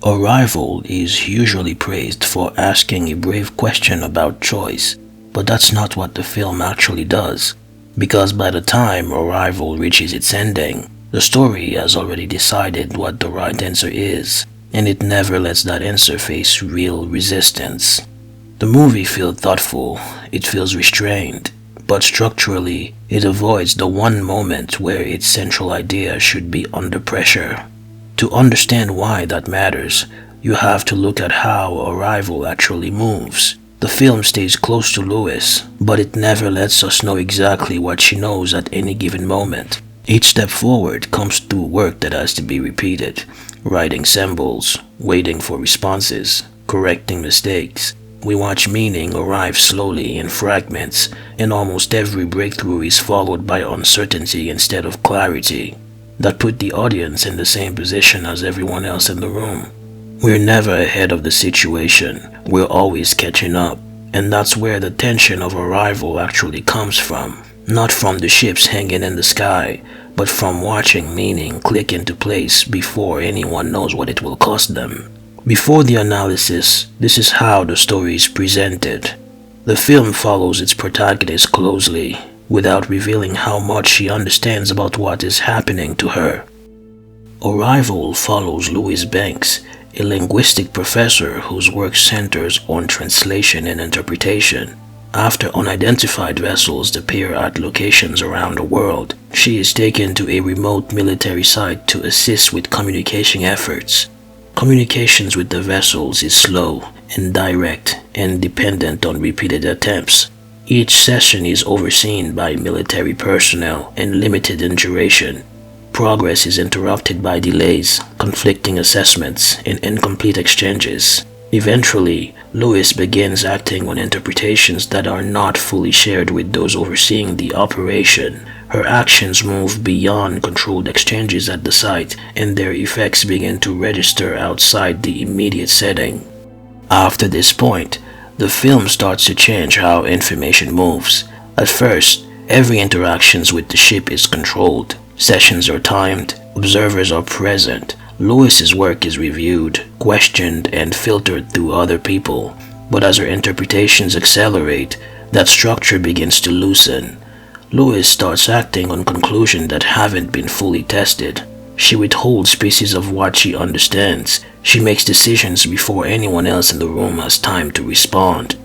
Arrival is usually praised for asking a brave question about choice, but that's not what the film actually does, because by the time Arrival reaches its ending, the story has already decided what the right answer is, and it never lets that answer face real resistance. The movie feels thoughtful, it feels restrained, but structurally, it avoids the one moment where its central idea should be under pressure. To understand why that matters, you have to look at how Arrival actually moves. The film stays close to Louise, but it never lets us know exactly what she knows at any given moment. Each step forward comes through work that has to be repeated, writing symbols, waiting for responses, correcting mistakes. We watch meaning arrive slowly in fragments, and almost every breakthrough is followed by uncertainty instead of clarity. That put the audience in the same position as everyone else in the room. We're never ahead of the situation, we're always catching up, and that's where the tension of Arrival actually comes from. Not from the ships hanging in the sky, but from watching meaning click into place before anyone knows what it will cost them. Before the analysis, this is how the story is presented. The film follows its protagonist closely, without revealing how much she understands about what is happening to her. Arrival follows Louise Banks, a linguistic professor whose work centers on translation and interpretation. After unidentified vessels appear at locations around the world, she is taken to a remote military site to assist with communication efforts. Communications with the vessels is slow, indirect, and dependent on repeated attempts. Each session is overseen by military personnel and limited in duration. Progress is interrupted by delays, conflicting assessments, and incomplete exchanges. Eventually, Louise begins acting on interpretations that are not fully shared with those overseeing the operation. Her actions move beyond controlled exchanges at the site, and their effects begin to register outside the immediate setting. After this point, the film starts to change how information moves. At first, every interaction with the ship is controlled. Sessions are timed, observers are present. Louise's work is reviewed, questioned, and filtered through other people. But as her interpretations accelerate, that structure begins to loosen. Louise starts acting on conclusions that haven't been fully tested. She withholds pieces of what she understands. She makes decisions before anyone else in the room has time to respond.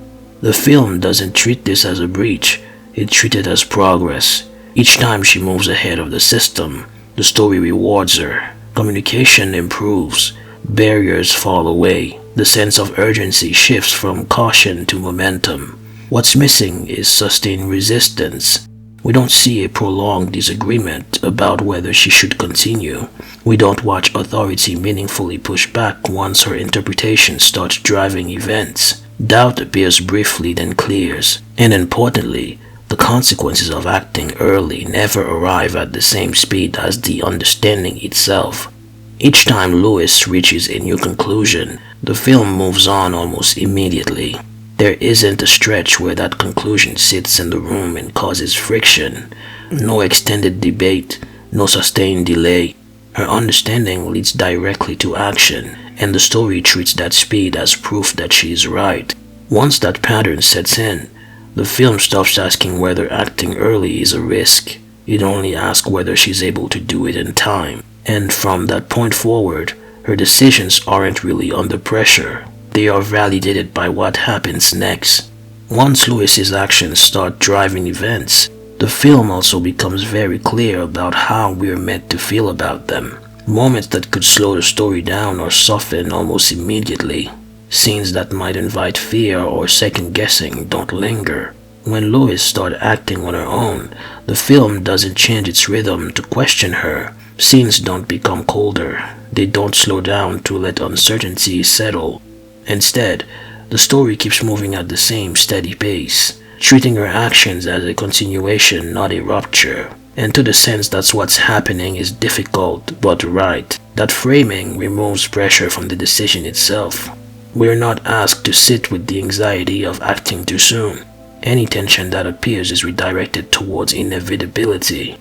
The film doesn't treat this as a breach, it treats it as progress. Each time she moves ahead of the system, the story rewards her. Communication improves, barriers fall away, the sense of urgency shifts from caution to momentum. What's missing is sustained resistance. We don't see a prolonged disagreement about whether she should continue. We don't watch authority meaningfully push back once her interpretation starts driving events. Doubt appears briefly then clears, and importantly, the consequences of acting early never arrive at the same speed as the understanding itself. Each time Louise reaches a new conclusion, the film moves on almost immediately. There isn't a stretch where that conclusion sits in the room and causes friction. No extended debate, no sustained delay. Her understanding leads directly to action, and the story treats that speed as proof that she is right. Once that pattern sets in, the film stops asking whether acting early is a risk. It only asks whether she's able to do it in time. And from that point forward, her decisions aren't really under pressure. They are validated by what happens next. Once Louise's actions start driving events, the film also becomes very clear about how we're meant to feel about them. Moments that could slow the story down or soften almost immediately. Scenes that might invite fear or second-guessing don't linger. When Louise starts acting on her own, the film doesn't change its rhythm to question her. Scenes don't become colder. They don't slow down to let uncertainty settle. Instead, the story keeps moving at the same steady pace, treating her actions as a continuation, not a rupture. And to the sense that what's happening is difficult but right, that framing removes pressure from the decision itself. We're not asked to sit with the anxiety of acting too soon. Any tension that appears is redirected towards inevitability.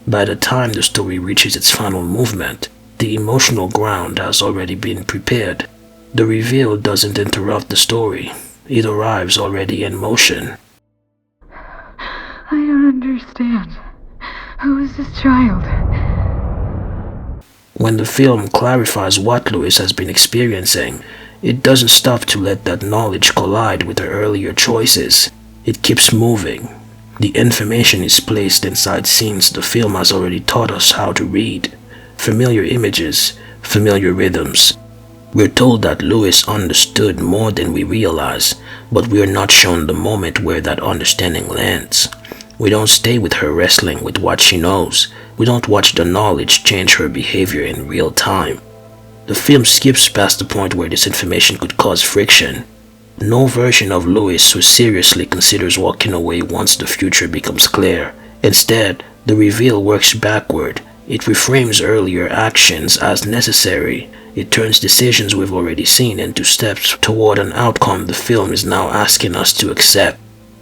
By the time the story reaches its final movement, The emotional ground has already been prepared. The reveal doesn't interrupt the story. It arrives already in motion. I don't understand. Who is this child? When the film clarifies what Louise has been experiencing, it doesn't stop to let that knowledge collide with her earlier choices. It keeps moving. The information is placed inside scenes the film has already taught us how to read. Familiar images, familiar rhythms. We're told that Louise understood more than we realize, but we are not shown the moment where that understanding lands. We don't stay with her wrestling with what she knows. We don't watch the knowledge change her behavior in real time. The film skips past the point where this information could cause friction. No version of Louise who seriously considers walking away once the future becomes clear. Instead, the reveal works backward. It reframes earlier actions as necessary. It turns decisions we've already seen into steps toward an outcome the film is now asking us to accept.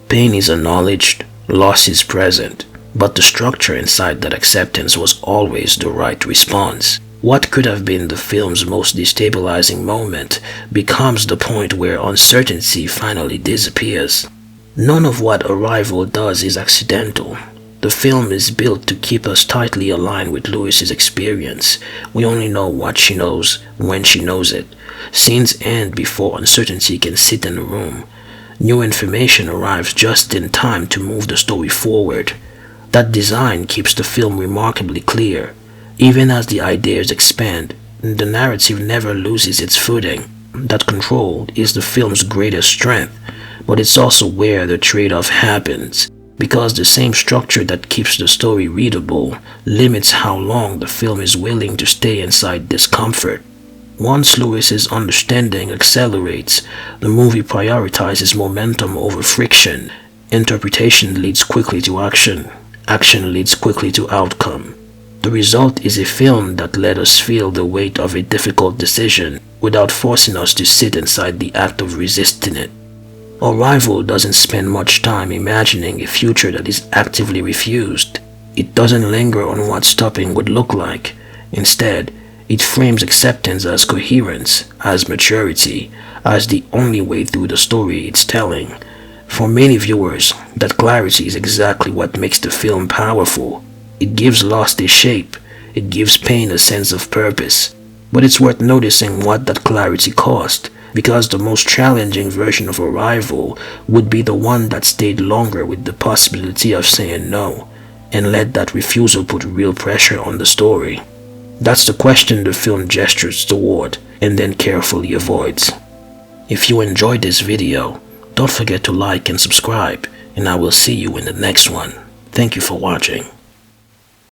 Pain is acknowledged, loss is present, but the structure inside that acceptance was always the right response. What could have been the film's most destabilizing moment becomes the point where uncertainty finally disappears. None of what Arrival does is accidental. The film is built to keep us tightly aligned with Louise's experience. We only know what she knows when she knows it. Scenes end before uncertainty can sit in the room. New information arrives just in time to move the story forward. That design keeps the film remarkably clear. Even as the ideas expand, the narrative never loses its footing. That control is the film's greatest strength, but it's also where the trade-off happens. Because the same structure that keeps the story readable limits how long the film is willing to stay inside discomfort. Once Louise's understanding accelerates, the movie prioritizes momentum over friction. Interpretation leads quickly to action. Action leads quickly to outcome. The result is a film that let us feel the weight of a difficult decision without forcing us to sit inside the act of resisting it. Arrival doesn't spend much time imagining a future that is actively refused. It doesn't linger on what stopping would look like. Instead, it frames acceptance as coherence, as maturity, as the only way through the story it's telling. For many viewers, that clarity is exactly what makes the film powerful. It gives loss a shape. It gives pain a sense of purpose. But it's worth noticing what that clarity cost, because the most challenging version of Arrival would be the one that stayed longer with the possibility of saying no, and let that refusal put real pressure on the story. That's the question the film gestures toward, and then carefully avoids. If you enjoyed this video, don't forget to like and subscribe, and I will see you in the next one. Thank you for watching.